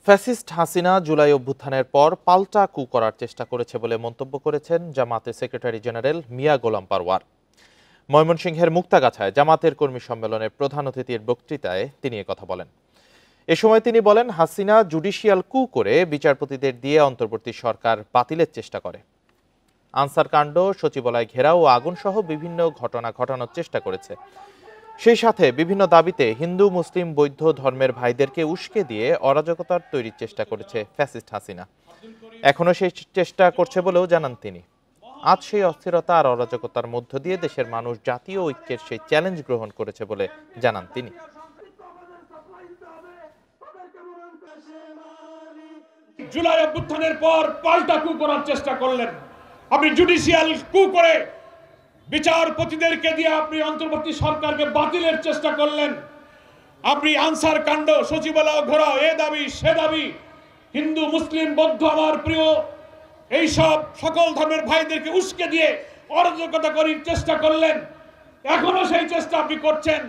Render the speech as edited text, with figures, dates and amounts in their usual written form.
Fascist Hasina July অভ্যুত্থানের পর পাল্টা কু করার চেষ্টা করেছে বলে মন্তব্য করেছেন জামাতের সেক্রেটারি জেনারেল মিয়া গোলাম পারওয়ার। ময়মনসিংহের মুক্তাগাছায় জামাতের কর্মী সম্মেলনের প্রধান অতিথির বক্তৃতায় তিনি কথা বলেন। এ সময় তিনি বলেন, হাসিনা জুডিশিয়াল কু করে বিচারপতিদের দিয়ে অন্তর্বর্তী সরকার বাতিলের চেষ্টা করে। আনসার কাণ্ড, সচিবালয় ঘেরাও ও আগুন সহ বিভিন্ন ঘটনা ঘটানোর চেষ্টা করেছে। সেই সাথে বিভিন্ন দাবিতে হিন্দু মুসলিম বৌদ্ধ ধর্মের ভাইদেরকে উস্কে দিয়ে অরাজকতার তৈরির চেষ্টা করেছে ফ্যাসিস্ট হাসিনা। এখনো সেই চেষ্টা করছে বলেও জানান তিনি। আজ সেই অস্থিরতা আর অরাজকতার মধ্য দিয়ে দেশের মানুষ জাতীয় ঐক্যের সেই চ্যালেঞ্জ গ্রহণ করেছে বলে জানান তিনি। জুলাই অভ্যুত্থানের পর পাল্টা কু করার চেষ্টা করলেন। আপনি জুডিশিয়াল কু করে বিচারপতিদেরকে দিয়ে আপনি অন্তর্বর্তী সরকারকে বাতিলের চেষ্টা করলেন। আপনি আনসার কাণ্ড, সচিবালয় ঘোরাও, এ দাবি সে দাবি, হিন্দু মুসলিম বৌদ্ধ আমার প্রিয় এইসব সকল ধর্মের ভাইদেরকে উস্কে দিয়ে অরাজকতা করার চেষ্টা করলেন। এখনো সেই চেষ্টা আপনি করছেন।